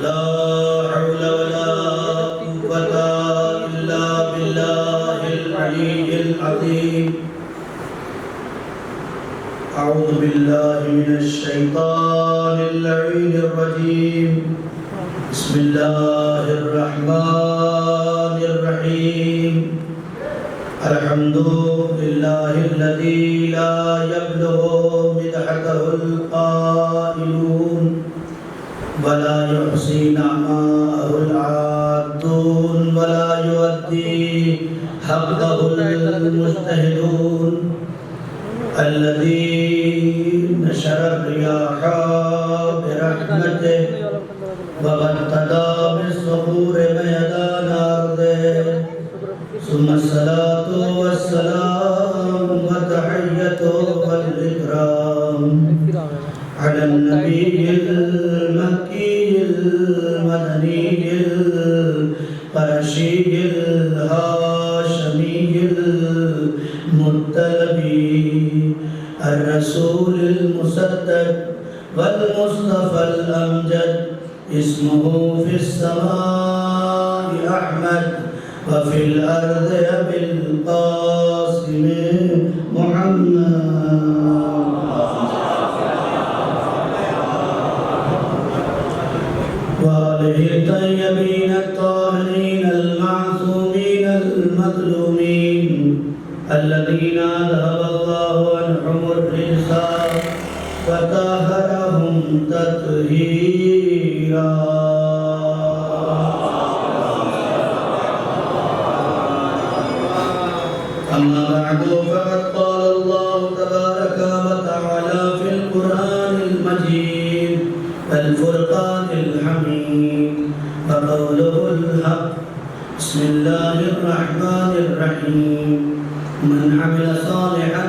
لا حول ولا قوة إلا بالله العلي العظيم. أعوذ بالله من الشيطان اللعين الرجيم. بسم الله الرحمن الرحيم. الحمد لله الذي لا يبلغ مدحته القائلون ولا يحصي نعماءه العادون ولا يؤدي حقه المجتهدون. الذي نشر الرياح برحمته وابتدى بالصخور ميدان أرضه. ثم الصلاة والسلام والتحية والإكرام على النبي المكي المدني القرشي الهاشمي المطلبي الرسول المصدق والمصطفى الأمجد. اسمه في السماء أحمد وفي الأرض أبي القاسم محمد. وآله الطيبين الطاهرين المعصومين المظلومين الذين أذهب الله عنهم الرجس وطهرهم تطهيرا. أما بعد فقد قال الله تبارك وتعالى في القرآن المجيد والفرقان الحميد وقوله الحق. بسم الله الرحمن الرحيم. من عمل صالحا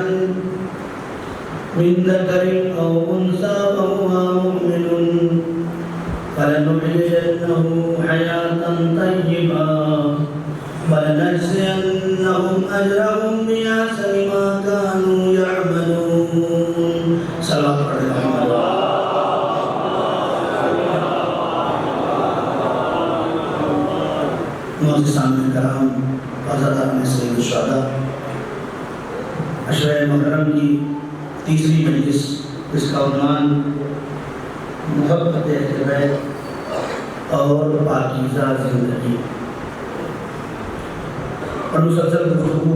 من ذكر أو أنثى وهو مؤمن فلنحيينه حياة طيبة ولنجزينهم أجرهم بأحسن ما كانوا يعملون. صلى الله عليه وسلم. معززان کرام، عزادار سید الشہداء، عشرہ محرم کی تیسری مجلس جس کا عنوان محبت اہل بیت اور پاکیزہ زندگی اور مسلسل گفتگو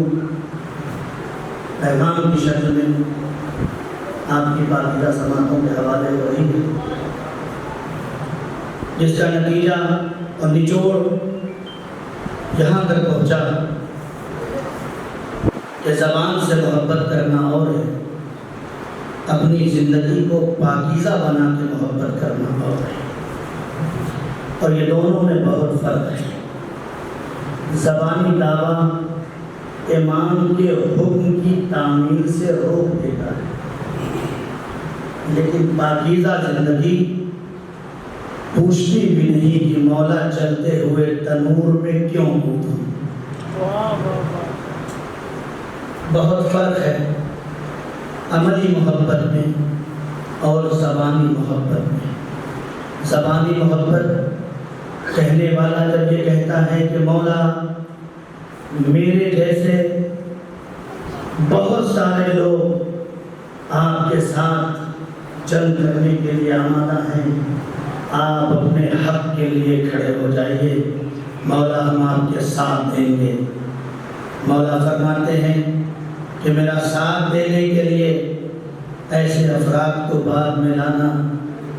پیغام کی شکل میں آپ کی پاکیزہ سماعتوں کے حوالے ہو رہی ہے، جس کا نتیجہ اور نچوڑ یہاں تک پہنچا کہ زبان سے محبت کرنا اور ہے، اپنی زندگی کو پاکیزہ بنا کے محبت کرنا اور ہے، اور یہ دونوں میں بہت فرق ہے۔ زبانی دعویٰ امام کے حکم کی تعمیل سے روک دیتا ہے، لیکن پاکیزہ زندگی پوچھتی بھی نہیں کہ مولا چلتے ہوئے تنور میں کیوں کودوں۔ بہت فرق ہے عملی محبت میں اور زبانی محبت میں۔ زبانی محبت کہنے والا جب یہ کہتا ہے کہ مولا میرے جیسے بہت سارے لوگ آپ کے ساتھ جنگ کرنے کے لیے آمادہ ہیں، آپ اپنے حق کے لیے کھڑے ہو جائیے، مولا ہم آپ کے ساتھ دیں گے۔ مولا فرماتے ہیں کہ میرا ساتھ دینے کے لیے ایسے افراد کو بعد میں لانا،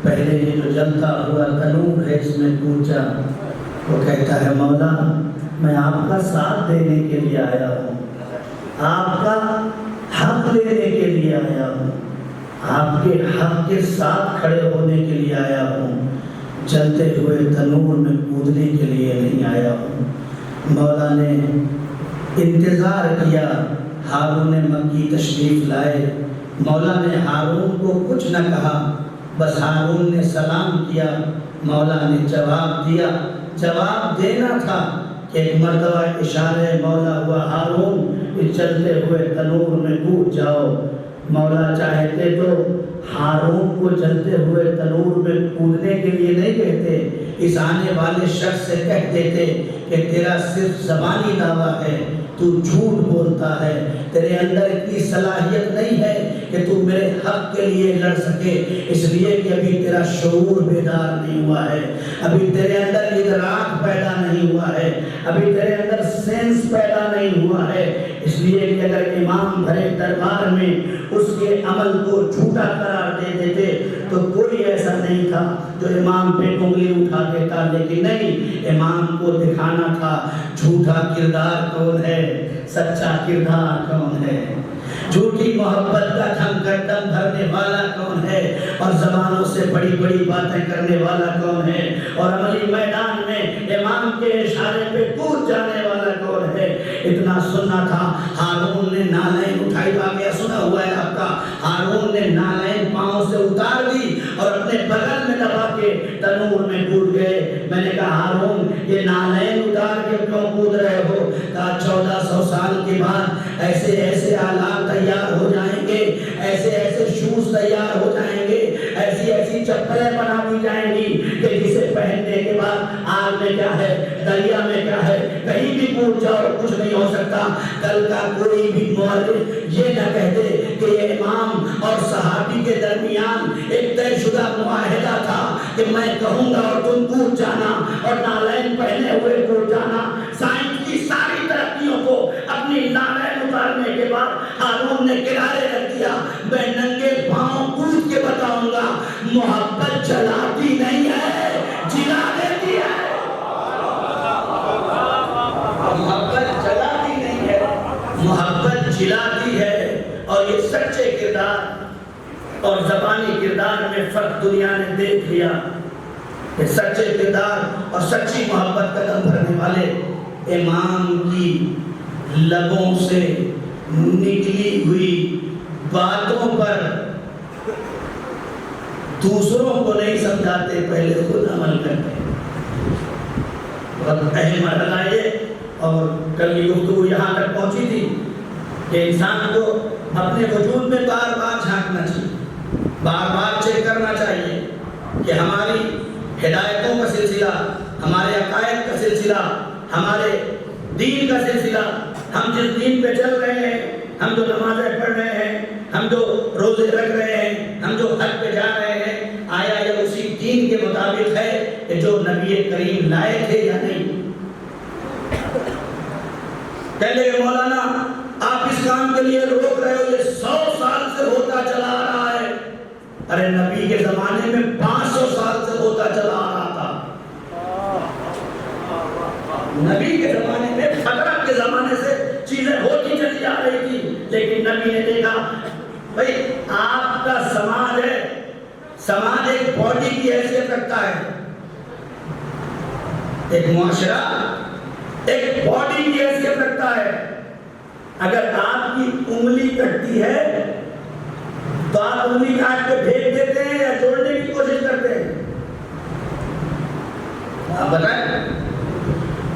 پہلے یہ جو جلتا ہوا تنور ہے اس میں کود جا۔ وہ کہتا ہے مولا میں آپ کا ساتھ دینے کے لیے آیا ہوں، آپ کا حق لینے کے لیے آیا ہوں، آپ کے حق کے ساتھ کھڑے ہونے کے لیے آیا ہوں، جلتے ہوئے تنور میں کودنے کے لیے نہیں آیا ہوں۔ مولا نے انتظار کیا، ہارون مکی تشریف لائے، مولا نے ہارون کو کچھ نہ کہا، بس ہارون نے سلام کیا، مولا نے جواب دیا۔ جواب دینا تھا کہ ایک مرتبہ اشارے مولا ہوا ہارون کہ چلتے ہوئے تنور میں کود جاؤ۔ مولا چاہتے تو ہارون کو جلتے ہوئے تنور میں کودنے کے لیے نہیں کہتے، اس آنے والے شخص سے کہہ دیتے کہ تیرا صرف زبانی دعویٰ ہے، تو جھوٹ بولتا ہے، تیرے اندر اتنی صلاحیت نہیں ہے کہ تو میرے حق کے لیے لڑ سکے، اس لیے کہ ابھی تیرا شعور بیدار نہیں ہوا ہے، ابھی تیرے اندر ادراک پیدا نہیں ہوا ہے، ابھی تیرے اندر سینس پیدا نہیں ہوا ہے۔ اس لیے کہ اگر امام بھرے دربار میں اس کے عمل کو جھوٹا قرار دے دیتے تو کوئی ایسا نہیں تھا جو امام پہ انگلی اٹھا دیتا، لیکن نہیں، امام کو دکھانا تھا جھوٹا کردار کون ہے، سچا کردار کون ہے، جھوٹی محبت کا دھم گردن بھرنے والا کون ہے، اور زبانوں سے بڑی بڑی باتیں کرنے والا کون ہے، اور عملی میدان میں امام کے اشارے پہ کود جانے والا کون ہے۔ اتنا سننا تھا، ہارون نے نالین اٹھائی، واقعہ سنا ہوا ہے آپ کا، ہارون نے نالین پاؤں سے اتار دی اور اپنے بغل میں دبا کے تنور میں کود گئے۔ میں نے کہا ہارون یہ نالین اتار کے کیوں کود رہے ہو؟ کہا 1400 سال کے بعد ایسے ایسے آلات تیار ہو جائیں گے، ایسے ایسے شوز تیار ہو جائیں گے، ایسی ایسی چپلیں بنا دی جائیں گی کہ جسے پہننے کے بعد آگ میں کیا ہے، دریا میں کیا ہے، کہیں بھی کود جاؤ کچھ نہیں ہو سکتا۔ کل کا کوئی بھی مورخ یہ نہ کہہ دے کہ یہ امام اور صحابی کے درمیان ایک طے شدہ معاہدہ تھا کہ میں کہوں گا اور تم کود جانا اور نالین پہنے ہوئے کود جانا۔ سائنس کی ساری ترقیوں کو اپنی نالین اتارنے کے بعد ہارون نے کنارے رکھ دیا، میں ننگے پاؤں کود کے بتاؤں گا محبت جلاتی نہیں ہے، جلا دیتی ہے۔ محبت جلاتی نہیں ہے، محبت جلاتی ہے۔ اور یہ سچے کردار اور زبانی کردار میں فرق دنیا نے دیکھ لیا کہ سچے کردار اور سچی محبت کا دم بھرنے والے امام کی لبوں سے نکلی ہوئی باتوں پر دوسروں کو نہیں سمجھاتے، پہلے خود عمل کرتے۔ بہت اہم مرحلہ یہ، اور کل کی گفتگو یہاں تک پہنچی تھی کہ انسان کو اپنے وجود میں بار بار جھانکنا چاہیے، بار بار چیک کرنا چاہیے کہ ہماری ہدایتوں کا سلسلہ، ہمارے عقائد کا سلسلہ، ہمارے دین کا سلسلہ، ہم جس دین پہ چل رہے ہیں، ہم جو نمازیں پڑھ رہے ہیں، ہم جو روزے رکھ رہے ہیں، ہم جو حج پہ جا رہے ہیں، آیا یہ اسی دین کے مطابق ہے کہ جو نبی کریم لائے تھے یا نہیں؟ کہنے لگے مولانا آپ اس کام کے لیے روک رہے ہو، یہ 100 سال سے ہوتا چلا آ رہا ہے۔ ارے نبی کے زمانے میں 500 سال سے ہوتا چلا آ رہا تھا۔ نبی کے زمانے میں، حضرت کے زمانے سے چیزیں ہوتی چلی آ رہی تھی، لیکن نبی نے دیکھا بھئی آپ کا سماج ہے، سماج ایک باڈی کی حیثیت رکھتا ہے، ایک معاشرہ ایک باڈی کی حیثیت رکھتا ہے۔ اگر آپ کی انگلی کٹتی ہے تو آپ انگلی کاٹ کے پھینک دیتے ہیں یا جوڑنے کی کوشش کرتے ہیں؟ آپ بتائیں،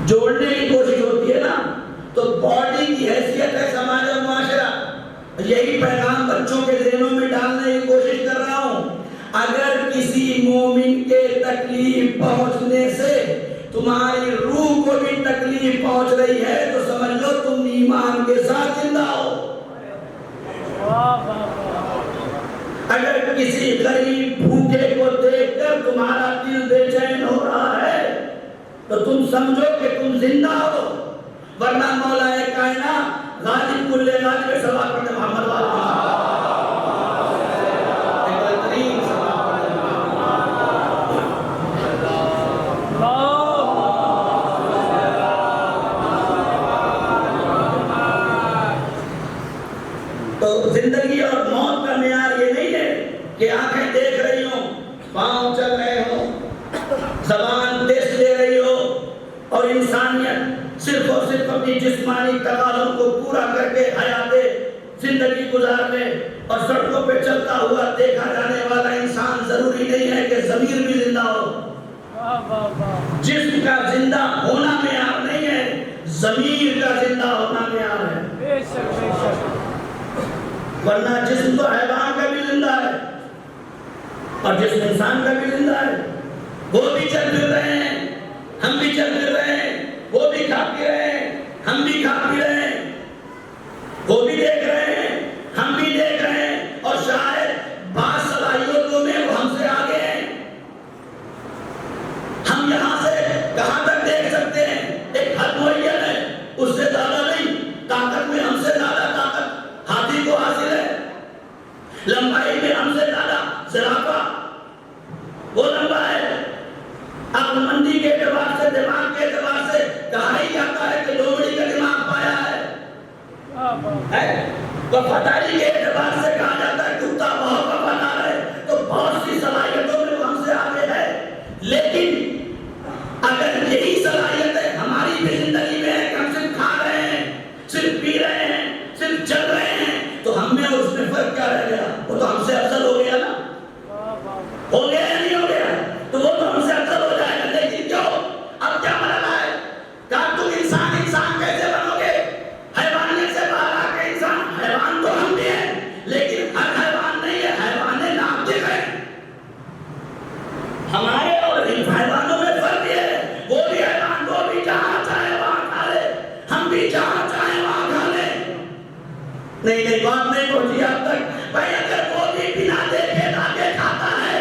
جوڑنے کی کوشش ہوتی ہے نا۔ تو باڈی کی حیثیت ہے سماج اور معاشرہ۔ یہی پیغام بچوں کے ذہنوں میں ڈالنے کی کوشش کر رہا ہوں۔ اگر کسی مومن کے تکلیف پہنچنے سے تمہاری روح کو بھی تکلیف پہنچ رہی ہے تو سمجھ لو تم ایمان کے ساتھ زندہ ہو۔ اگر کسی غریب بھوکے کو دیکھ کر تمہارا دل بے چین ہو رہا ہے تو تم سمجھو کہ تم زندہ ہو، ورنہ مولا کائنات غالب کل غالب سوا کرتے محمد والا زندگی اور موت کا معیار یہ نہیں ہے کہ آنکھیں دیکھ رہی ہوں، پاؤں چل رہے ہوں، زبان ٹیسٹ لے رہی ہو، اور انسانیت صرف اور صرف اپنی جسمانی تقاضوں کو پورا کر کے حیات زندگی گزار لے، اور سڑکوں پہ چلتا ہوا دیکھا جانے والا انسان ضروری نہیں ہے کہ ضمیر بھی زندہ ہو۔ جسم کا زندہ ہونا معیار نہیں ہے، ضمیر کا زندہ ہونا معیار ہے۔ بے شک بے شک، ورنہ جسم تو حیوان کا بھی زندہ ہے اور جسم انسان کا بھی زندہ ہے۔ وہ بھی چل پھر رہے ہیں، ہم بھی چل پھر رہے ہیں، وہ بھی کھا پی رہے ہیں، ہم بھی کھا پی رہے ہیں، وہ بھی دیکھ رہے ہیں، ہم بھی دیکھ رہے ہیں، اور شاید بعض صلاحیتوں میں وہ ہم سے آگے ہیں۔ ہم یہاں سے کہاں تک دیکھ سکتے ہیں؟ ایک حد معین ہے، اس سے زیادہ نہیں۔ طاقت میں ہم سے زیادہ طاقت ہاتھی کو حاصل ہے، لمبائی میں ہم سے زیادہ زرافہ وہ لمبا ہے۔ عقل مندی کے اعتبار سے، دماغ کے اعتبار سے کہا ہی جاتا ہے کہ لومڑی کا دماغ پایا ہے۔ وفاداری کے اعتبار سے کہا جاتا ہے کتا بہت وفادار ہے۔ تو بہت سی صلاحیتوں میں وہ ہم سے آگے ہے، لیکن اگر یہی صلاحیتیں ہماری بھی زندگی میں ہے کہ ہم صرف کھا رہے ہیں، صرف پی رہے ہیں، صرف چل رہے ہیں، تو ہم میں اور اس میں فرق کیا رہ گیا؟ وہ تو ہم سے افضل ہو گیا نا، ہو گیا یا نہیں ہو گیا؟ تو وہ تو ہم سے افضل ہو جائے گا، لیکن کیوں؟ اب کیا مرحلہ ہے؟ کہا تم انسان کیسے بنو گے؟ حیوانیت سے باہر آ کے انسان، حیوان تو ہم بھی ہیں، لیکن ہر حیوان نہیں ہے، حیوان ناطق ہے۔ ہمارے اور ان حیوانوں میں فرق یہ ہے، وہ بھی حیوان، وہ بھی جہاں چاہے وہاں کھا لے، ہم بھی جہاں چاہے وہاں کھا لے۔ نہیں بات نہیں پہنچی اب تک۔ بھائی اگر وہ بھی بنا دیکھے داغے کھاتا ہے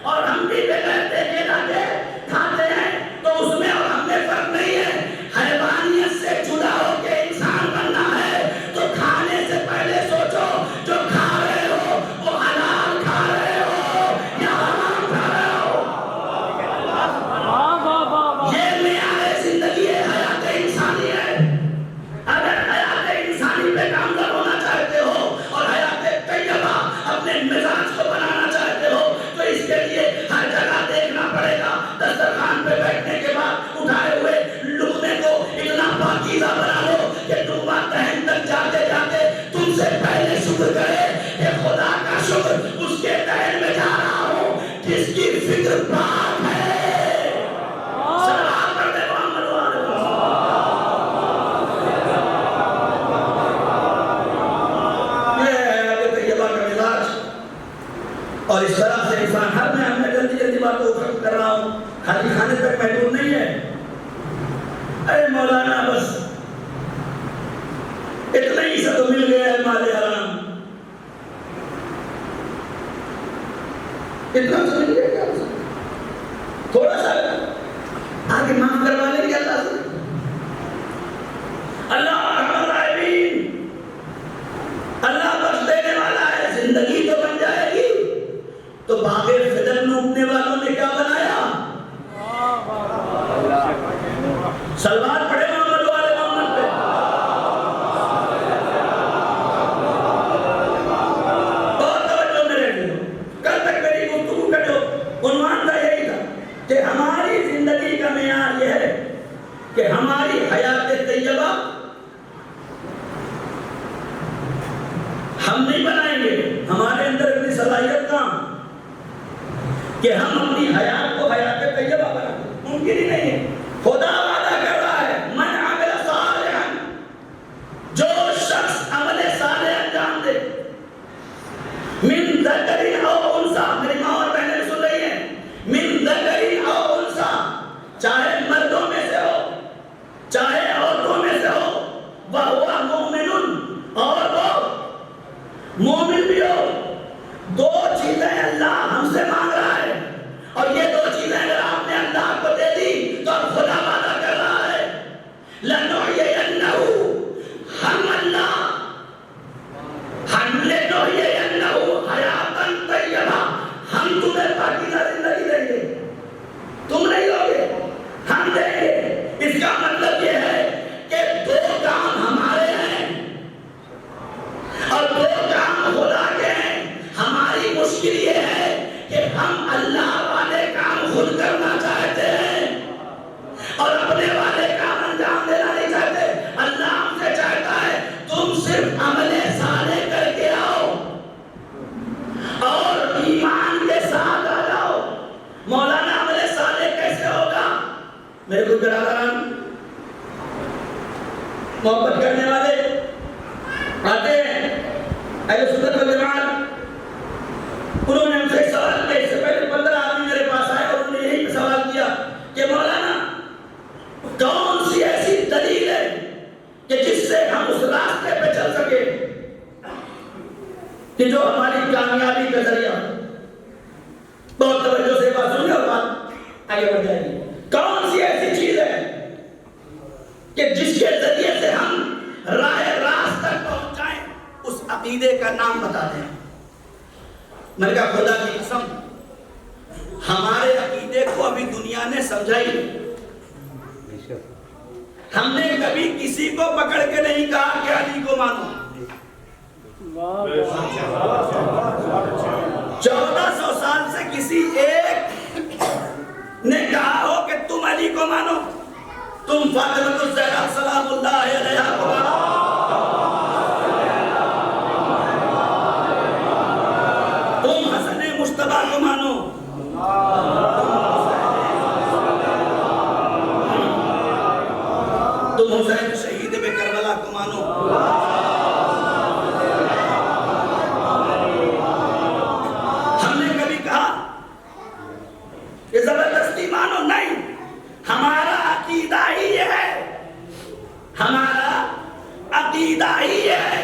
اور ہم بھی بغیر دیکھے داغے کھاتے ہیں، تو اس میں اور ہم میں فرق نہیں ہے۔ حیوانیت سے جدا ہو کے انسان بننا ہے تو کھانے سے پہلے سوچو جو کھا رہے ہو وہ حلال کھا رہے ہو یا حرام کھا رہے ہو۔ یہ معیار زندگی ہے، حیات انسانی ہے۔ اگر حیات انسانی پہ کامزاد ہونا چاہتے ہو اور حیات طیبہ اپنے مزاج کو بنانا چاہتے ہو تو اس کے لیے ہر جگہ دیکھنا پڑے گا۔ دسترخوان پہ بیٹھنے کے بعد اٹھائے ہوئے لقمے کو اتنا پاکیزہ بنا لو کہ لقمہ دہن تک جاتے جاتے تم سے پہلے شکر کرے کہ خدا کا شکر اس کے دہن میں جا رہا ہوں جس کی فکر پاک ہے۔ صلوات پڑھ دے محمد والے اور اس طرح سے انسان ہر میں جلدی باتوں کو ختم کر رہا ہوں، خالی کھانے تک محدود نہیں ہے۔ اے مولانا بس اتنا ہی سا تو مل گیا ہے مال حرام، اتنا سا مل گیا کیا؟ تھوڑا سا آگے معاف کروا لیں گے اللہ سے۔ اللہ ارحم الراحمین، اللہ بخش دینے والا ہے، زندگی تو بن جائے گی۔ تو باغ فدر لوٹنے والوں نے کیا بنایا؟ سلوات پڑھے محمد والے محمد پہ۔ بہت توجہ میرے لیے، کل تک میری گفتگو کا جو عنوان تھا یہی تھا کہ ہماری زندگی کا معیار یہ ہے کہ ہماری حیات طیبہ ہم نہیں بنائیں گے، ہمارے اندر اتنی صلاحیت کہاں کہ ہم اپنی حیات کو حیات طیبہ بنائیں، ممکن ہی نہیں ہے۔ خدا وعدہ کر رہا ہے من عمل صالحا، جو شخص عمل صالح انجام دے، من ذکر او انثی، میری ماں اور بہنیں سن رہی ہیں، من ذکر او انثی، چاہے مردوں میں سے ہو چاہے عورتوں میں سے ہو، وَهُوَ مُؤْمِنٌ، اور وہ مومن بھی ہو۔ دو چیزیں اللہ ہم سے مانگ رہا ہے، اور یہ دو چیزیں اگر آپ نے اللہ کو دے دی تو اب خدا وعدہ کر رہا ہے لَنُحْيِيَنَّهُ، ہم اللہ لَنُحْيِيَنَّهُ حَيَاتًا طَيِّبَةً، ہم تمہیں پاکیزہ زندگی دیں گے، تم نہیں ہوگے، ہم دیں گے۔ اس کا مطلب یہ ہے کہ دو کام ہمارے ہیں اور دو کام خدا کے ہیں۔ ہماری مشکل یہ ہے کہ ہم اللہ والے کام خود کرنا چاہتے ہیں اور اپنے والے کام انجام دینا نہیں چاہتے۔ اللہ ہم سے چاہتا ہے تم صرف عمل صالح کر کے آؤ اور ایمان کے ساتھ آ جاؤ۔ مولانا عمل صالح کیسے ہوگا؟ میرے کو برادران، محبت کرنے والے آتے ہیں اہل سنت والجماعت، انہوں نے ہم سے ایک سوال کیا، اس سے پہلے 15 آدمی میرے پاس آئے اور انہوں نے یہی سوال آگے بڑھ جائیے. کون سی ایسی چیز ہے کہ جس کے ذریعے سے ہم راہ راست تک پہنچ جائیں؟ اس عقیدے کا نام بتا دیں. میں نے کہا خدا کی قسم ہمارے عقیدے کو ابھی دنیا نے سمجھا ہی نہیں. ہم نے کبھی کسی کو پکڑ کے نہیں کہا کہ علی کو مانو. 1400 سال سے کسی ایک نے کہا ہو کہ تم علی کو مانو، تم فاطمہ الزہرا سلام اللہ علیہا کو مانو، تم حسن مجتبیٰ کو مانو، تم حسین شہید بے کربلا کو مانو. ہم نے کبھی کہا کہ زبردستی مانو؟ نہیں. ہمارا عقیدہ ہی یہ ہے، ہمارا عقیدہ ہی یہ ہے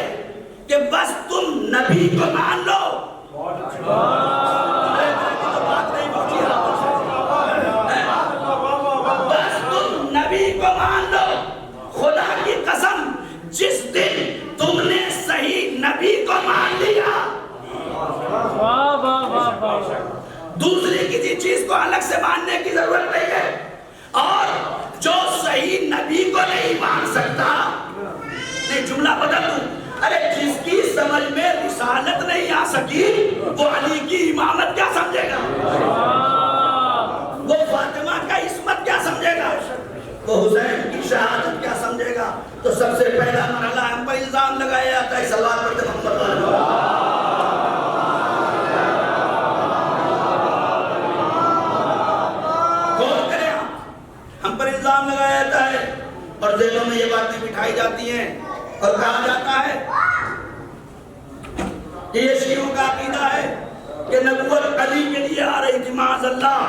کہ بس تم نبی کو مان لو. بس تم نبی کو مان لو. خدا کی قسم جس دن تم نے صحیح نبی کو مان لیا، دوسری کسی چیز کو الگ سے ماننے کی ضرورت نہیں ہے. اور جو صحیح نبی کو نہیں مان سکتا، نہیں جملہ بدل دوں، ارے جس کی سمجھ میں رسالت نہیں آ سکی وہ علی کی امامت کیا سمجھے گا؟ وہ فاطمہ کا عصمت کیا سمجھے گا؟ وہ حسین کی شہادت کیا سمجھے گا؟ تو سب سے پہلا مرحلہ ہم پر الزام لگایا جاتا ہے صلوات پڑھتے محمد والے. ہم پر الزام لگایا جاتا ہے اور ذہنوں میں یہ باتیں بٹھائی جاتی ہیں اور کہا جاتا ہے کہ یہ شیعوں کا عقیدہ ہے کہ نبوت علی کے لیے آ رہی تھی. معاذ اللہ،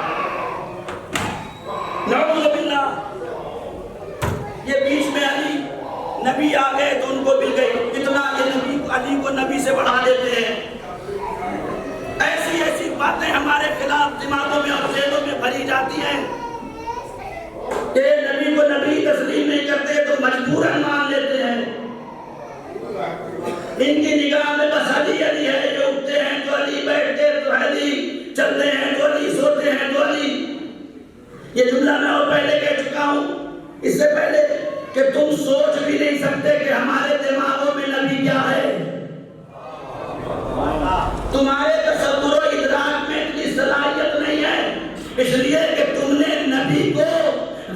نعوذ باللہ. یہ بیچ میں علی نبی آ گئے تو ان کو مل گئی. اتنا یہ نبی علی کو نبی سے بڑھا دیتے ہیں. ایسی ایسی باتیں ہمارے خلاف دماغوں میں اور ذہنوں میں بھری جاتی ہیں کہ نبی کو نبی تسلیم نہیں کرتے تو مجبوراً مان لیتے ہیں. ان کی نگاہ میں بس علی علی ہے. جو اٹھتے ہیں تو علی، بیٹھتے تو علی، چلتے ہیں تو علی، سوتے ہیں تو علی. یہ جملہ میں اور پہلے کہہ چکا ہوں، اس سے پہلے کہ تم سوچ بھی نہیں سکتے کہ ہمارے دماغوں میں نبی کیا ہے. تمہارے تصور و ادراک میں اتنی صلاحیت نہیں ہے، اس لیے کہ تم نے نبی کو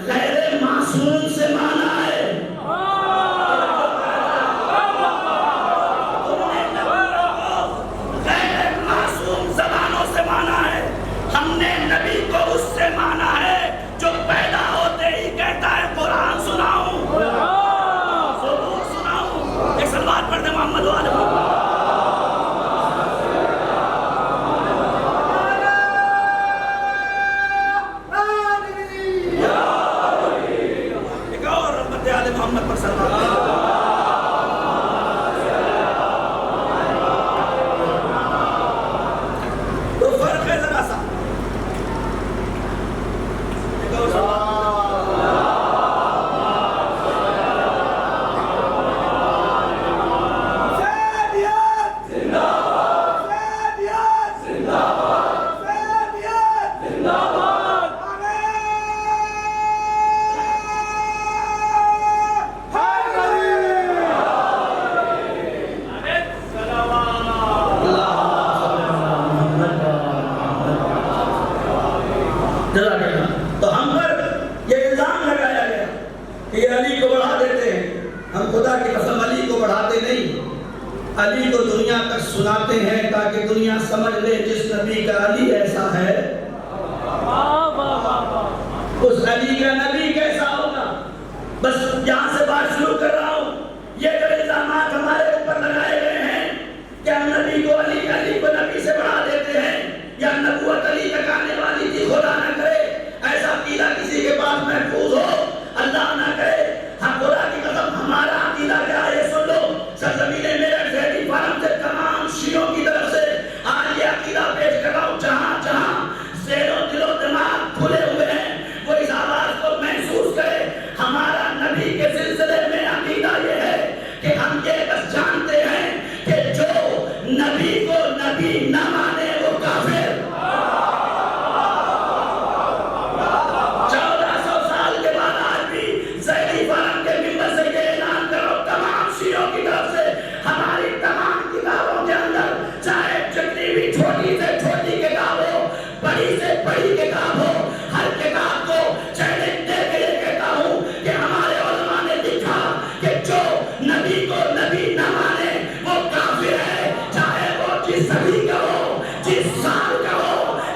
غیر معصوم سے مانا ہے. تم نے نبی کو غیر معصوم زبانوں سے مانا ہے. ہم نے نبی کو اس سے مانا ہے جو پیدا ہوتے ہی کہتا ہے قرآن سناؤں، زبور سناؤں. ایک صلوات پڑھتے محمد والے. محمد پر سلام. تو فرق ہے ذرا سا. تو ہم پر یہ الزام لگایا گیا کہ علی کو بڑھا دیتے ہیں. ہم خدا کی قسم علی کو بڑھاتے نہیں، علی کو دنیا تک سناتے ہیں تاکہ دنیا سمجھ لے جس نبی کا علی ایسا ہے اس علی کا نبی کیسا ہوگا. بس یہاں سے بات شروع کر رہا ہوں. یہ جو الزامات ہمارے اوپر لگائے گئے ہیں کہ ہم نبی کو علی کو نبی سے بڑھا دیتے ہیں یا نبوت علی تک آنے والی تھی، خدا نہ کرے ایسا عقیدہ کسی کے پاس محفوظ ہو، اللہ نہ کرے. ہم خدا کی قسم ہمارا عقیدہ کیا ہے سن لو. سرزمین میرے ذہنی فارم سے تمام شیعوں کی طرف سے آج یہ عقیدہ پیش کر رہا ہوں. جہاں جہاں ذہن و دل و دماغ کھلے ہوئے ہیں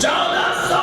1400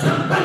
56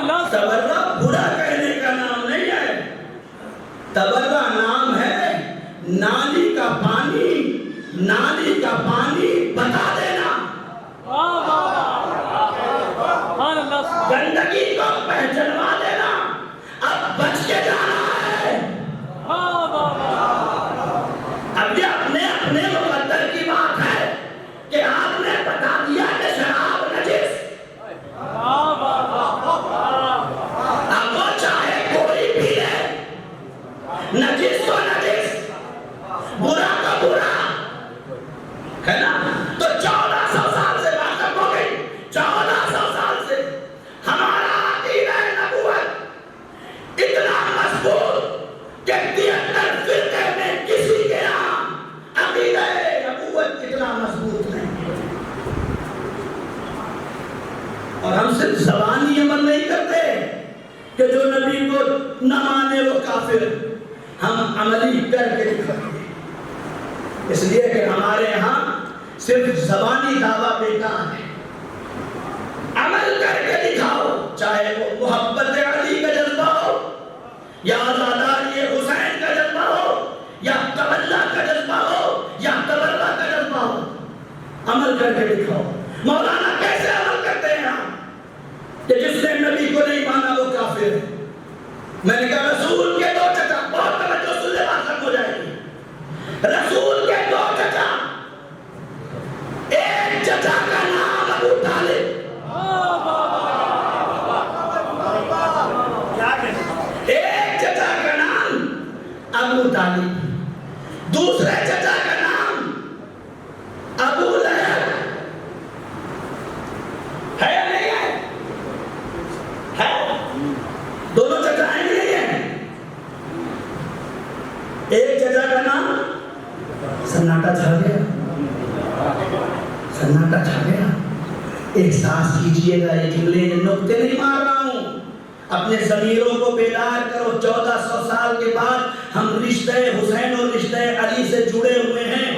تبرہ برا کہنے کا نام نہیں ہے، تبرہ نام ہے نالی کا پانی، نالی کا پانی بتا دینا، گندگی کو پہچانوا دینا، اب بچ کے جانا ہے۔ اب یہ اپنے اپنے مقدر کی بات ہے کہ آپ نے بتا دیا کہ شراب نجس، اب وہ چاہے کوئی بھی ہے، نجس تو نجس، برا تو برا ہے نا۔ تو 1400 سال سے بات ہو گئی، 1400 سال سے ہمارا عقیدہ نبوت اتنا مضبوط کہ 73 فرقے میں کسی کے یہاں عقیدہ نبوت اتنا مضبوط نہیں ہے۔ اور ہم صرف زبانی عمل نہیں کرتے کہ جو نبی کو نہ مانے وہ کافر، ہم عملی کر کے دکھاتے ہیں، اس لیے کہ ہمارے یہاں صرف زبانی دعویٰ بیکار ہے، عمل کر کے دکھاؤ، چاہے وہ محبت علی کا جذبہ ہو یا آزاداری حسین کا جذبہ ہو یا تولہ کا جذبہ ہو یا تبرہ کا جذبہ ہو، عمل کر کے دکھاؤ۔ مولانا کیسے عمل کرتے ہیں ہم کہ جس نے نبی کو نہیں مانا وہ کافر ہے؟ میں نے کہا رسول کے 2 چچا، بہت توجہ سے بات ختم ہو جائے گی، رسول کے 2 چچا، ایک چچا کا نام ابو طالب، ایک چچا کا نام ابو طالب، دوسرے چچا کا نام ابو لہب ہے یا نہیں ہے؟ ہے، دونوں چچا ہیں نہیں ہیں؟ ایک چچا کا نام، سناٹا چھا گیا، سناٹا چھا گیا۔ احساس کیجئے گا یہ جملے نقطے نہیں مار رہا ہوں، اپنے ضمیروں کو بیدار کرو۔ 1400 سال کے بعد ہم رشتہ حسین اور رشتہ علی سے جڑے ہوئے ہیں،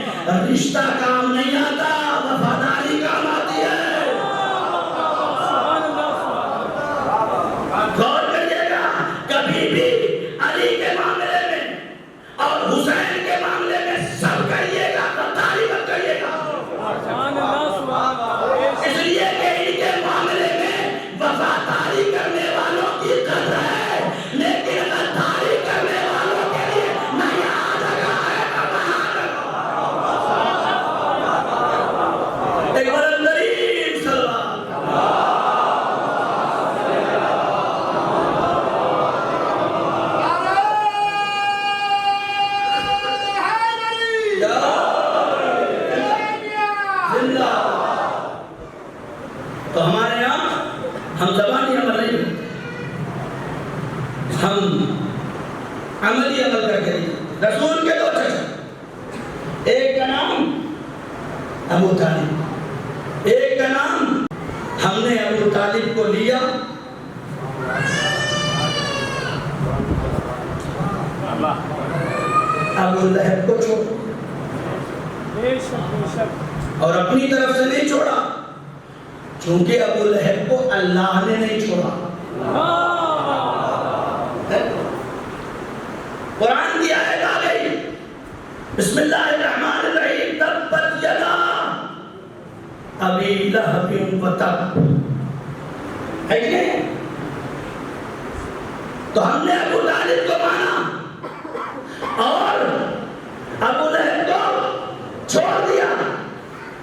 رشتہ کام نہیں آتا، وفاداری کام آتی ہے۔ غور کریے گا، کبھی بھی علی کے معاملے میں اور حسین کے معاملے میں سب کریے گا، غداری مت کریے گا، اس لیے کہ ان کے معاملے میں وفاداری کرنے والوں کی قدر ہے، لیکن غداری کرنے والوں کے لیے نہ یہاں جگہ ہے نہ وہاں جگہ۔ ایک بار اندرین سلوات۔ تو ہمارے یہاں ہم زبانی عمل نہیں کرتے، ہم عملی عمل کر کے نہیں۔ رسول کے 2 چچا، ایک کا نام ابو طالب، ایک کا نام ہم نے ابو طالب کو لیا، ابو لہب کو چھوڑا، اور اپنی طرف سے نہیں چھوڑا، چونکہ ابو لہب کو اللہ نے نہیں چھوڑا۔ قرآن کی آیت آ گئی، بسم اللہ الرحمن الرحیم، تبت یدا ابی لہب وتب، ہے کہ نہیں؟ تو ہم نے ابو طالب کو مانا اور ابو لہب کو چھوڑ دیا۔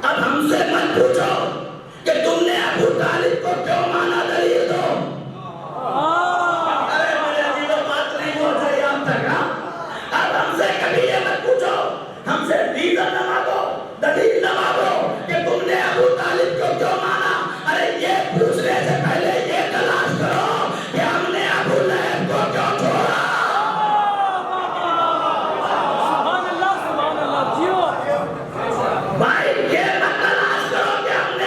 اب ہم سے مت پوچھو کہ تم نے ابو طالب کو کیوں مانا، دلیل دو۔ ارے میرے عزیزو، بات نہیں ہو رہی آپ تک۔ اب ہم سے کبھی یہ مت پوچھو، ہم سے ریزن نہ مانگو، دلیل نہ مانگو کہ تم نے ابو طالب کو کیوں مانا۔ ارے یہ پوچھنے سے پہلے یہ تلاش کرو کہ ہم نے ابو لہب کو کیوں چھوڑا۔ بھائی یہ مت تلاش کرو کہ ہم نے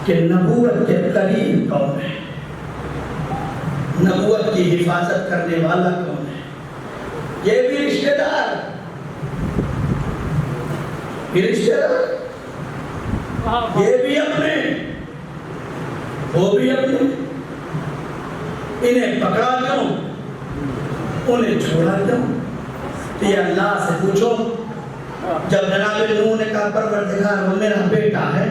کہ نبوت کے قریب کون ہے، نبوت کی حفاظت کرنے والا کون ہے؟ یہ بھی رشتہ دار، یہ رشتہ دار، یہ بھی اپنے، وہ بھی اپنے، انہیں پکڑا کیوں، انہیں چھوڑا کیوں؟ تو یہ اللہ سے پوچھو۔ جب جناب نوح نے کہا پروردگار وہ میرا بیٹا ہے،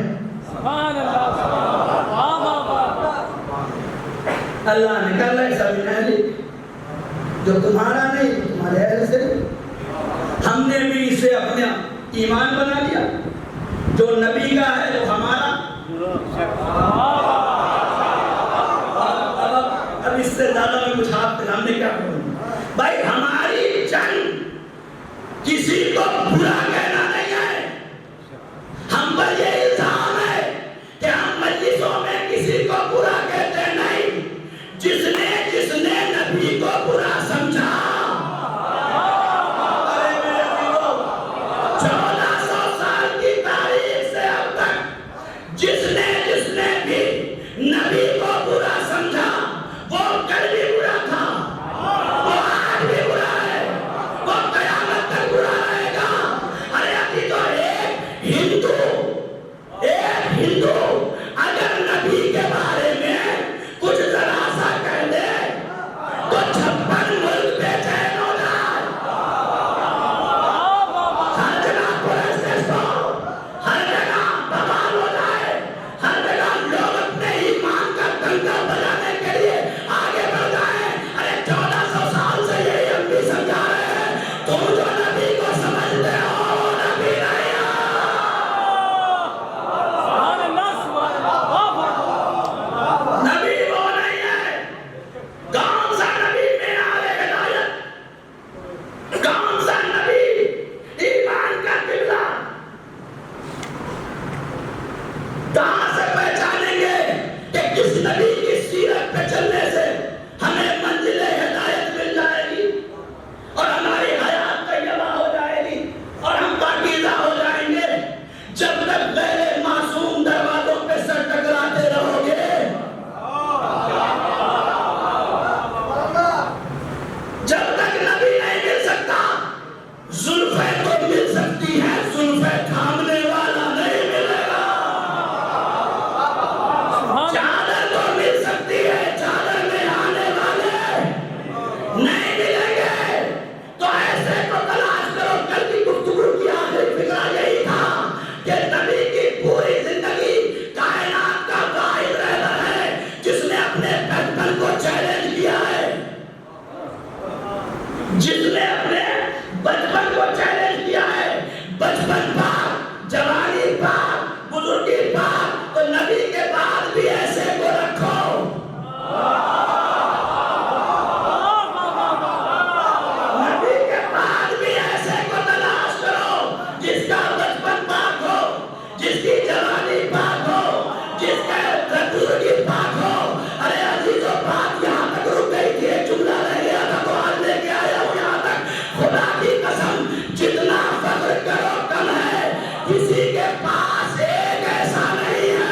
اللہ نے کہا ایسا بھی نہیں، جو تمہارا نہیں تمہارے اہل سے نہیں۔ ہم نے بھی اسے اپنا ایمان بنا لیا، جو نبی کا ہے وہ ہمارا۔ اب اس سے زیادہ میں کچھ آپ ہم نے کیا کروں؟ بھائی ہماری جنگ کسی کو برا کہنا نہیں ہے، ہم پر یہ الزام ہے کہ ہم مجلسوں میں کسی کو برا کہتے نہیں، جس نے نبی کو برا سمجھا، 1400 سال کی تاریخ سے اب تک جس نے بھی نبی کو برا سمجھا، وہ کل بھی برا تھا، وہ آج بھی برا ہے، وہ قیامت تک برا رہے گا۔ ارے ابھی تو ایک ہندو اگر نبی کے بارے میں کچھ ذرا سا کہہ دے تو 56 ملک بے چین ہو جائے، ہر جگہ پولیس اسٹیشن، ہر جگہ بوال ہو جائے، ہر جگہ لوگ اپنے ایمان کا ڈنکا بجانے کے لیے آگے بڑھ جائیں۔ ارے 1400 سال سے یہی ہم بھی سمجھا رہے ہیں، تم جو نبی کو سمجھتے ہو وہ نبی نہیں ہے، نبی وہ نہیں ہے۔ کون سا نبی معیار ہدایت، کون سا نبی ایمان کا قبلہ؟ کہاں سے پہچانیں گے کہ کس نبی کی سیرت پہ چلنے سے ہمیں منزل ہدایت مل جائے گی اور ہماری حیات طیبہ ہو جائے گی اور ہم پاکیزہ ہو جائیں گے؟ جب تک غیر معصوم دروازوں پہ سر ٹکراتے رہو گے، جب تک نبی نہیں مل سکتا، زلفیں تو مل سکتی ہیں، زلفیں تھامنے والا نہیں ملے گا، چادر تو مل سکتی ہے، چادر میں آنے والے نہیں ملیں گے۔ تو ایسے کو تلاش کرو۔ کل کی گفتگو کی آخری فکرہ یہی تھا کہ نبی کی پوری زندگی کائنات کا واحد رہبر ہے جس نے اپنے بچپن کو چیلنج کیا ہے، جس نے اپنے بچپن کو چیلنج کیا ہے۔ بچپن پاک، جوانی پاک، بزرگی پاک، تو نبی کے بعد بھی ایسے کو رکھو، نبی کے بعد بھی ایسے کو تلاش کرو جس کا بچپن پاک ہو، جس کی جوانی پاک ہو، جس کا بزرگی پاک ہو۔ ارے عزیزو، بات یہاں تک رک گئی تھی، ایک جملہ رہ گیا تھا تو آج لے کے آیا ہوں یہاں تک۔ خدا کی قسم، جتنا فخر کرو کم ہے، کسی کے پاس ایک ایسا نہیں ہے۔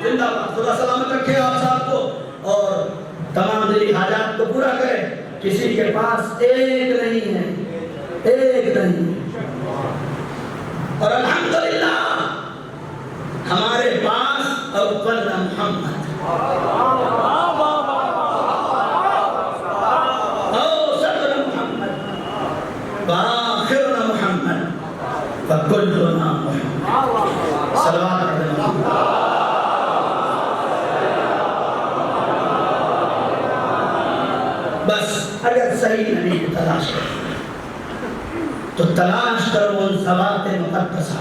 زندہ باد، خدا سلامت رکھے آپ صاحب کو اور تمام دلی حاجات کو پورا کرے۔ کسی کے پاس ایک نہیں ہے، ایک نہیں ہے، اور الحمدللہ ہمارے پاس اول محمد، اوسط محمد، وآخر محمد، وکلنا محمد۔ صلوات علیہ۔ بس اگر صحیح نبی کی تلاش کرو تو تلاش کرو ان ذوات مقدسہ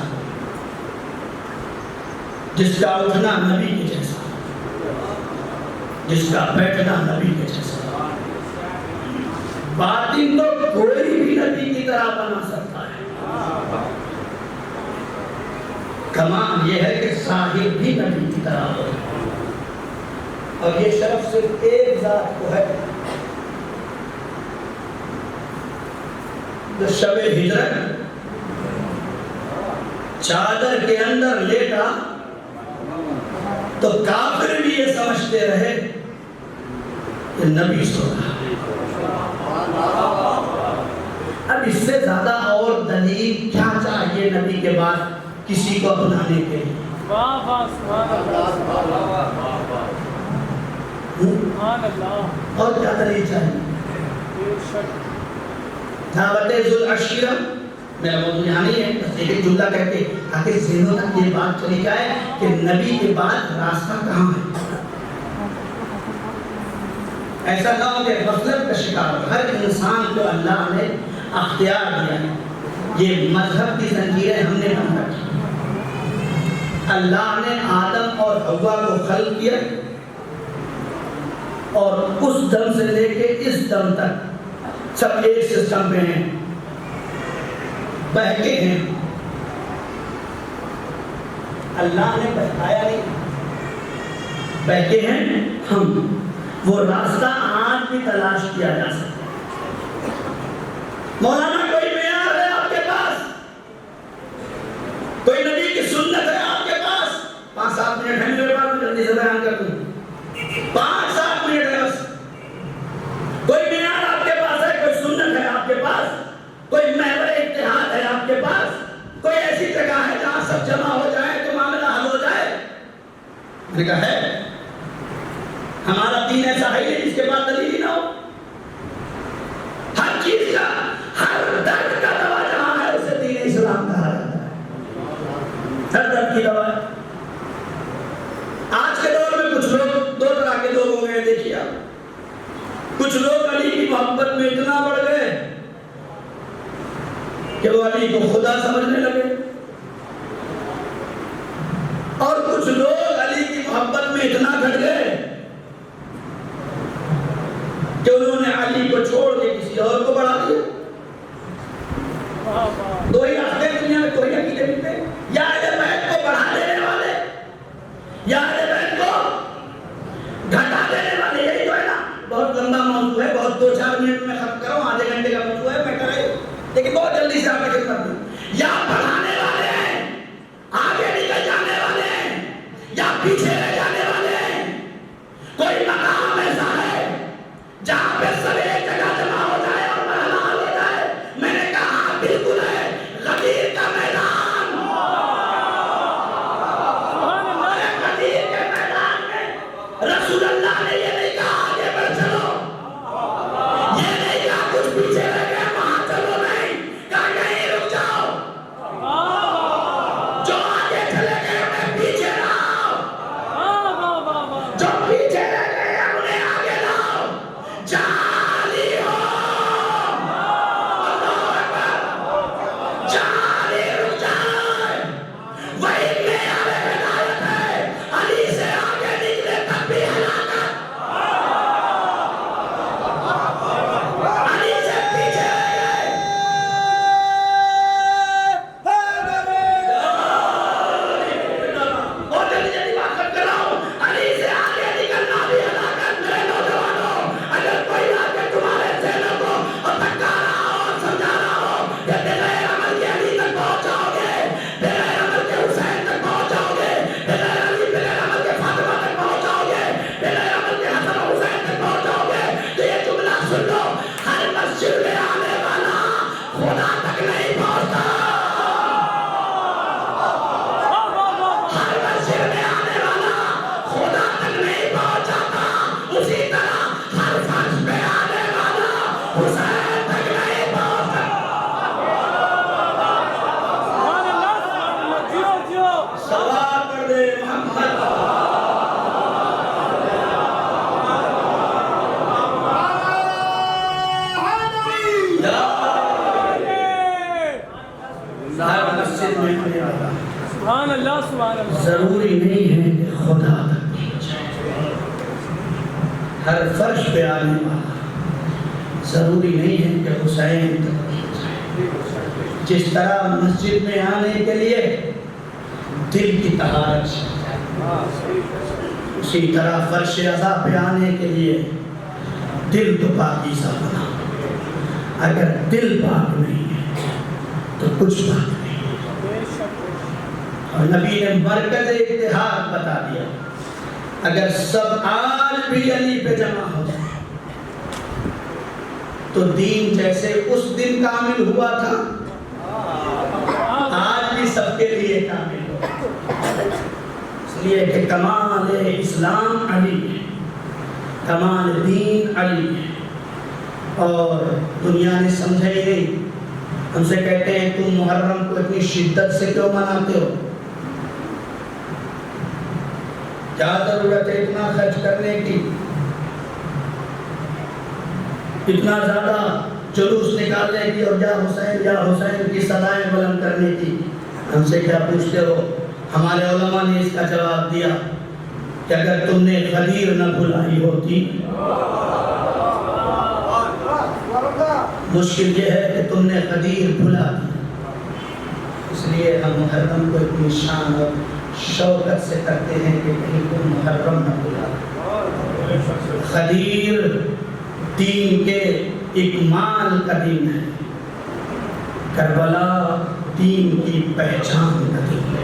جس کا اٹھنا نبی کے جیسا، جس کا بیٹھنا نبی کے جیسا، باطن تو کوئی بھی نبی کی طرح بنا سکتا ہے، کمال یہ ہے کہ ظاہر بھی نبی کی طرح ہو، اور یہ شرف صرف ایک ذات کو ہے جو شب ہجرت چادر کے اندر لیٹا تو کافر بھی یہ سمجھتے رہے کہ نبی سو رہا۔ اب اس سے زیادہ اور دلیل کیا چاہیے نبی کے بعد کسی کو اپنانے کے لیے؟ اور کیا دلیل چاہیے؟ دعوت ذو العشیرہ میرا موضوع یہاں نہیں ہے، بس ایک جملہ کہہ کے تاکہ ذہنوں تک یہ بات چلی جائے کہ نبی کے بعد راستہ کہاں ہے۔ ایسا نہ ہو کہ غفلت کا شکار ہو۔ ہر انسان کو اللہ نے اختیار دیا ہے، یہ مذہب کی زنجیریں ہم نے بند رکھی۔ اللہ نے آدم اور حوا کو خلق کیا اور اس دم سے لے کے اس دم تک سب ایک سسٹم پہ ہیں، بہکے ہیں۔ اللہ نے بہکایا نہیں، بہکے ہیں ہم۔ وہ راستہ آج بھی تلاش کیا جا سکتا ہے۔ مولانا کوئی معیار ہے آپ کے پاس؟ کوئی نبی کی سنت ہے آپ کے پاس؟ 5-7 منٹ ہے میرے پاس، جلدی سے بیان کر دوں۔ 5-7 منٹ ہے بس۔ کوئی معیار آپ کے پاس ہے؟ کوئی سنت ہے آپ کے پاس؟ کوئی محور اتحاد ہے آپ کے پاس؟ کوئی ایسی جگہ ہے جہاں سب جمع ہو جائے تو معاملہ حل ہو جائے؟ میں نے کہا ہے، ہمارا دین ایسا ہے جس کے بعد دلیل ہی نہ ہو۔ ہر چیز کا، ہر درد کا دوا جہاں ہے اسے دین اسلام کہا جاتا ہے۔ ہر درد کی دوا ہے۔ آج کے دور میں کچھ لوگ 2 طرح کے لوگ ہو گئے، دیکھیے آپ۔ کچھ لوگ علی کی محبت میں اتنا بڑھ گئے کہ وہ علی کو خدا سمجھنے لگے، اور کچھ لوگ علی کی محبت میں اتنا گھٹ گئے کہ انہوں نے علی کو چھوڑ کے کسی اور کو بڑھا دیا۔ 2 ہی راستے دنیا میں، کوئی عقیدے ملتے ہیں، یا اہل بیت کو بڑھا دینے والے یا اہل بیت کو گھٹا دینے والے، یہی تو ہے نا۔ بہت لمبا موضوع ہے، بہت 2-4 منٹ میں ختم کروں، آدھے گھنٹے کا موضوع ہے، میں کرے لیکن بہت جلدی سے آپ کی خدمت میں۔ یا بڑھانے والے ہیں، آگے نکل جانے والے ہیں، یا پیچھے رہ جانے والے ہیں۔ کوئی مقام ایسا ہے جہاں پہ سب ایک جگہ جمع ہو جائے اور مرحلہ حل ہو جائے؟ میں نے کہا بالکل ہے، غدیر کا میدان۔ غدیر کے میدان میں رسول اللہ نے یہ نہیں کہا آگے بڑھ چلو، یہ نہیں کہا کچھ پیچھے رہ گئے وہاں چلو، نہیں کہا یہیں رک جاؤ، جو آگے چلے گئے انہیں پیچھے لاؤ، جو پیچھے رہ گئے انہیں آگے لاؤ۔ جعلی ہو، اللہ اکبر، جعلی رک جائے، وہی معیار ہدایت ہے۔ علی سے آگے نکلے تب بھی ہلاکت، علی سے پیچھے رہ گئے۔ اور جلدی جلدی بات کر رہا ہوں، علی سے آگے نکلنا بھی ہلاکت۔ میرے نوجوانوں، اگر کوئی آ کے تمہارے ذہنوں کو بھٹکا رہا ہو اور سمجھا رہا ہو کہ بغیر عمل کے علی تک پہنچ جاؤ گے، بغیر عمل کے حسین تک پہنچ جاؤ گے، بغیر علی بغیر عمل کے فاطمہ تک پہنچ جاؤ گے، بغیر عمل کے حسن و حسین تک پہنچ جاؤ گے، تو یہ جملہ سن لو، ہر مسجد میں آنے والا خدا تک نہیں پہنچتا۔ ہر مسجد میں آنے والا خدا تک نہیں پہنچ جاتا، اسی طرح ہر فرش پہ آنے والا حسین تک نہیں پہنچتا۔ صلوات پڑھ دے محمد۔ ہر مسجد میں آنے والا سبحان اللہ سبحان اللہ۔ ضروری نہیں ہے کہ خدا تک پہنچے، ہر فرش پہ آنے والا ضروری نہیں ہے کہ حسین جس طرح مسجد میں آنے کے لیے دل کی طہارت چاہیے، اسی طرح فرش عزا پہ آنے کے لیے دل تو پاکیزہ بنا۔ اگر دل پاک نہیں ہے تو کچھ پاک نہیں ہے۔ اور نبی نے مرکز اتحاد بتا دیا، اگر سب آج بھی علی پہ جمع ہو جائے تو دین جیسے اس دن کامل ہوا تھا آج بھی سب کے لیے کامل ہو۔ اس لیے کہ کمال اسلام علی ہے، کمال دین علی ہے، اور دنیا نے سمجھا ہی نہیں۔ ہم سے کہتے ہیں تم محرم کو اتنی شدت سے کیوں مناتے ہو؟ کیا ضرورت ہے اتنا خرچ کرنے کی، اتنا زیادہ جلوس نکالنے کی اور یا حسین کی صدائیں بلند کرنے کی؟ ہم سے کیا پوچھتے ہو؟ ہمارے علماء نے اس کا جواب دیا کہ اگر تم نے غدیر نہ بھلائی ہوتی، مشکل یہ ہے کہ تم نے غدیر بھلا دی، اس لیے ہم محرم کو اتنی شان اور شوکت سے کرتے ہیں کہ کہیں تم محرم نہ بھلا۔ غدیر دین کے اکمال کا دین ہے، کربلا دین کی پہچان کا دین ہے،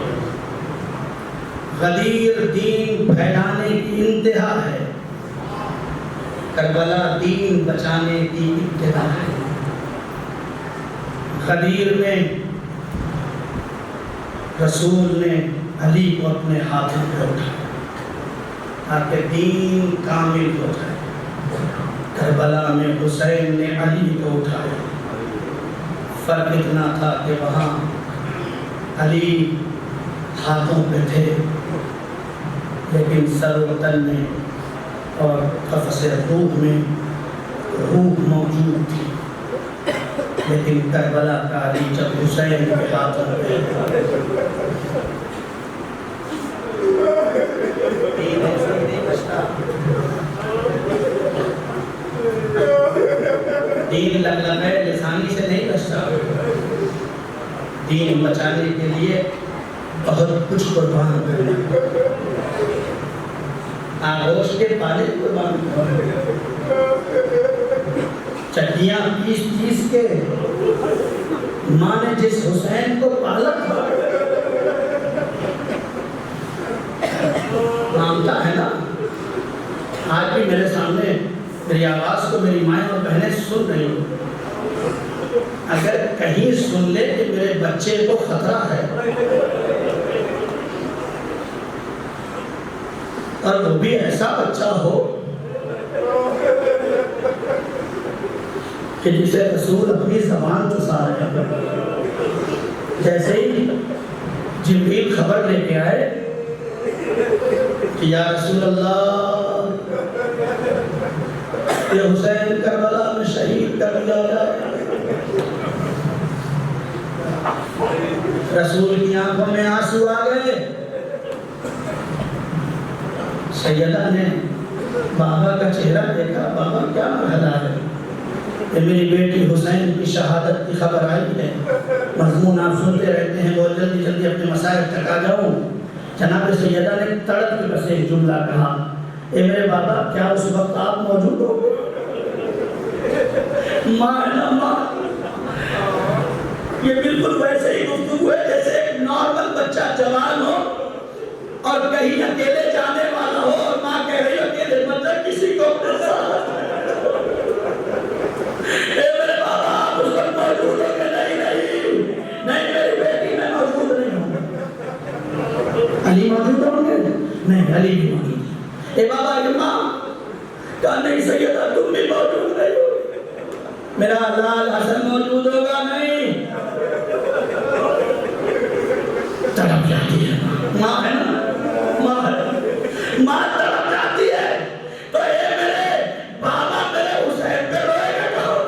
غدیر دین پھیلانے کی انتہا ہے، کربلا دین بچانے کی ابتدا ہے۔ غدیر میں رسول نے علی کو اپنے ہاتھوں پہ اٹھایا تاکہ دین کامل ہو جائے، کربلا میں حسین نے علی کو اٹھایا۔ فرق اتنا تھا کہ وہاں علی ہاتھوں پہ تھے لیکن سر و تن میں اور قفص روح میں روح موجود تھی، لیکن کربلا کا علی جب حسین کے ہاتھوں پہ دین ایسے ہی نہیں بچتا، دین لگلگے لسانی سے نہیں بچتا، دین بچانے کے لیے بہت کچھ قربان کرنا، آغوش کے پالے قربان کرنا، چٹیاں پیس پیس کے ماں نے جس حسین کو پالا تھا، مانتا ہے نا؟ آج بھی میرے سامنے میری آواز کو میری مائیں اور بہنیں سن رہی ہوں، اگر کہیں سن لے کہ میرے بچے کو خطرہ ہے اور وہ بھی ایسا بچہ ہو کہ جسے رسول اپنی زبان چسا رہے ہیں، جیسے ہی جبریل خبر لے کے آئے کہ یا رسول اللہ یہ حسین کربلا میں شہید کر دیا جائے، رسول کی آنکھوں میں آنسو آ گئے۔ سیدہ نے بابا کا چہرہ دیکھا، بابا کیا مرحلہ ہے؟ کہ میری بیٹی حسین کی شہادت کی خبر آئی ہے، مضمون آپ سنتے رہتے ہیں، بہت جلدی جلدی اپنے مسائل تک آ جاؤں۔ جناب سیدہ نے تڑپ کے بس ایک جملہ کہا، اے میرے بابا کیا اس وقت آپ موجود ہو؟ ماں ہے نا ماں، یہ بالکل ویسے ہی گفتگو ہے جیسے ایک نارمل بچہ جوان ہو اور کہیں اکیلے جانے والا ہو اور ماں کہہ رہی ہو اکیلے مطلب کسی کو اپنے ساتھ، اے میرے بابا آپ اس وقت موجود ہو کہ نہیں میری بیٹی میں موجود نہیں ہوں۔ علی موجود ہوں گے؟ نہیں، علی بھی موجود ہے۔ اے بابا یہ ماں کہا نہیں سیدہ تم بھی موجود نہیں ہو، میرا لال حسن موجود ہوگا نہیں؟ تڑپ جاتی ہے ماں، ہے نا؟ ماں تڑپ جاتی ہے تو اے میرے بابا میرے حسین پہ روئے گا کون؟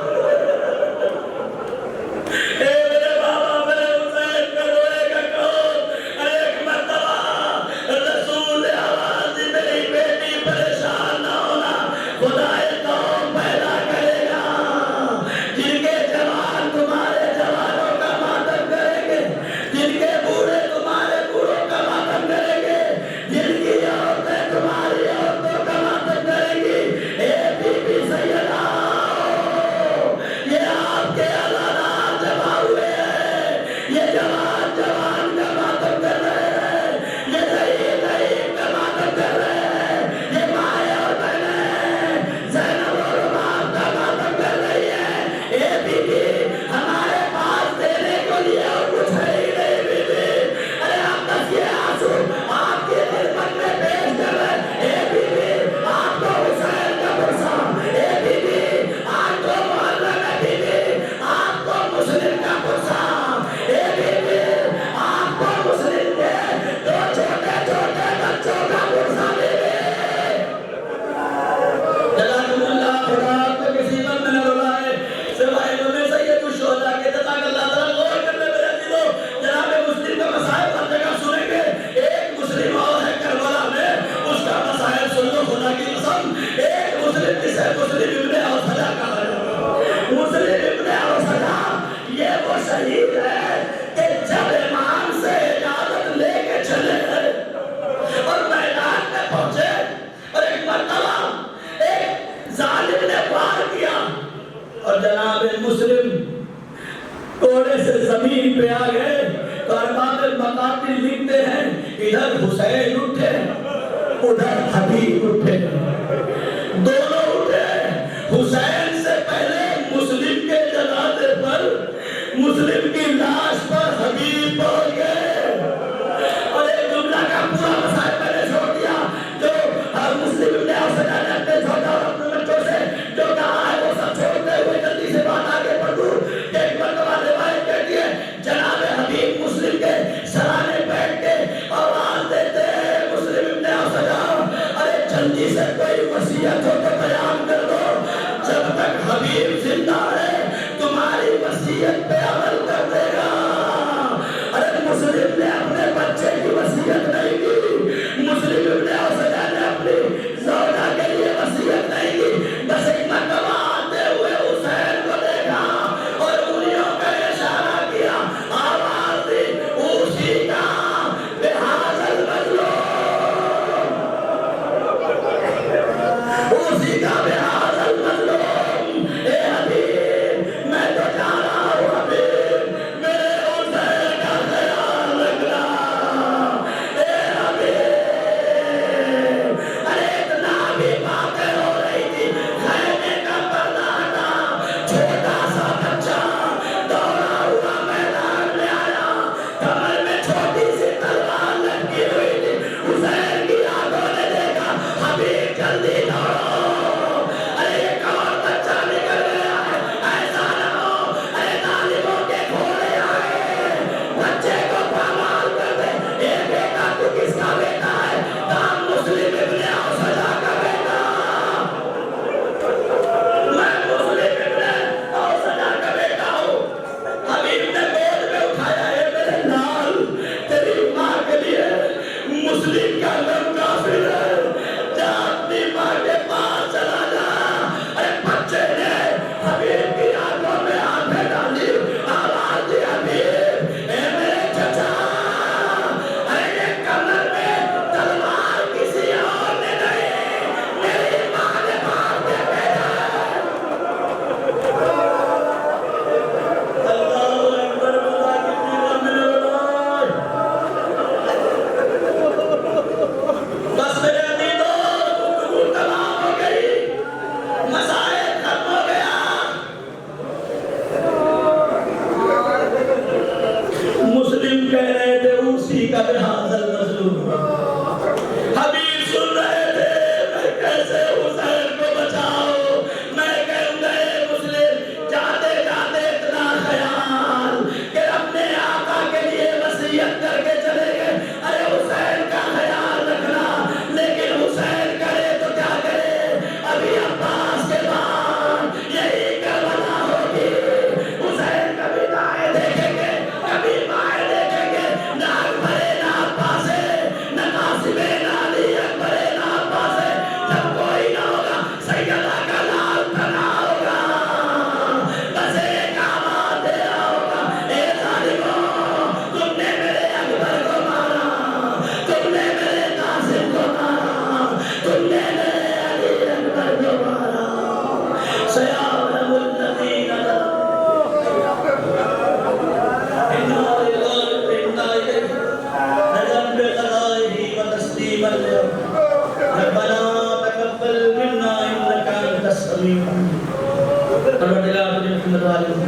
اے میرے بابا میرے حسین پہ روئے گا کون؟ ایک مرتبہ رسول نے آواز دی میری بیٹی پریشان نہ ہونا، خدا ایک قوم پیدا کرے گا بیوی ہمارے پاس دینے کو لیے اور کچھ ہے ہی نہیں بیوی. ارے آپ بس یہ آنسو آپ کی خدمت میں پیش کر رہے ہیں. اے بیوی آپ کو حسین کا برسا, اے بیوی آپ کو محرم ہے, بیوی آپ کو مسلم کا برسا, اے بیوی آپ کو مسلم کے دو چھوٹے چھوٹے بچوں کا برسا بیوی. جزاکم اللہ. خدا آپ کو کسی بات میں نہ رلائے سوائے انہوں سید الشہداء کے. جزاک اللہ تعالیٰ. غور کرنے میرے دلوں, جناب مسلم کا مسائل ہر جگہ سنیں گے. ایک مسلم اور ہے کربلا میں, اس کا مسائل سن لو خدا کی قسم. ایک مسلم جسے مسلم ابن اوسجا کہا جاتا ہے. مسلم ابن اوسجا یہ وہ شہید ہے کہ جب امام سے اجازت لے کے چلے اور میدان میں پہنچے اور ایک مرتبہ ایک ظالم نے وار کیا اور جناب مسلم کوڑے سے زمین پہ آ گئے. تو ارباب المقاتل لکھتے ہیں ادھر حسین اٹھے ادھر حبیب اٹھے, دونوں اٹھے. حسین سے پہلے مسلم کے جنازے پر, مسلم کی لاش پر حبیب پہنچ گئے. اور ایک جملہ کا پورا مسائل میں نے چھوڑ دیا جو ہر مسلم نے اوسجا نے اپنے چھوٹا اور اپنے بچوں سے جو کہا ہے وہ سب چھوڑتے ہوئے جلدی سے بات آگے بڑھ دوں کہ ایک مرتبہ روایت کہتی ہے جناب حبیب مسلم کے سرانے بیٹھ کے آواز دیتے ہیں مسلم ابن اوسجا, ارے جلدی سے کوئی وصیت ہو تو بیان کر دو. جب تک حبیب زندہ ہے تمہاری وصیت پہ عمل کر دے گا. ارے مسلم نے اپنے بچے کی وصیت نہیں کی, مسلم ابن اوسجا نے اپنی زوجہ کے لیے وصیت نہیں کی. بس ایک مرتبہ آتے ہوئے حسین کو دیکھا اور انہیوں کا اشارہ کیا, آواز دی اسی کا بحاظ المظلوم, اسی کا بحاظ المظلوم. اے حبیب میں تو جا رہا ہوں حبیب,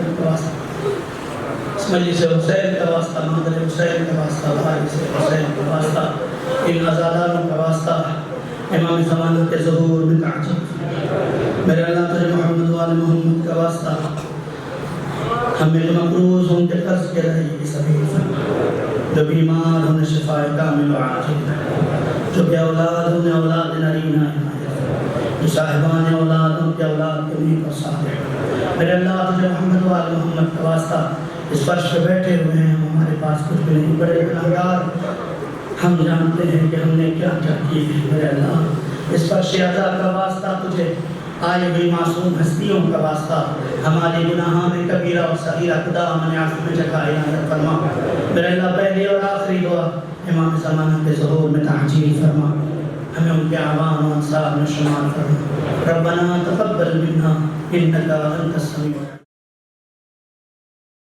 محمد کا واسطہ مجلس حسین کا واسطہ مادر حسین کا واسطہ وارث حسین کا واسطہ ان آزاداروں کا واسطہ امام زمانہ کے ظہور میں تعجب میرے اللہ تجھے محمد وال محمد کا واسطہ ہمیں مقروض ان کے قرض کے رہے کی سبیل فرما جو بیمار انہیں شفاء کامل و عاجل جو بے اولاد انہیں اولاد نرینہ عنایت جو صاحبان اولاد ان کے اولاد کے نیک اور صالح میرے اللہ تجھے محمد وال محمد کا واسطہ اس فرش پہ بیٹھے ہوئے ہیں ہمارے پاس کچھ بھی نہیں بڑے گناہگار ہم جانتے ہیں کہ ہم نے کیا کیا کی ہے میرے اللہ اس فرش عطا کا واسطہ تجھے آئی ہوئی معصوم ہستیوں کا واسطہ ہمارے گناہوں میں کبیرہ اور صغیرہ خدا ہمیں عفو میں جگہ عنایت فرما میرے اللہ پہلی اور آخری دعا امام زمانہ کے ظہور میں تعجیل فرما ہمیں ان کے عوام و انصار میں شمار فرما ربنا تقبل منا انک انت السمیع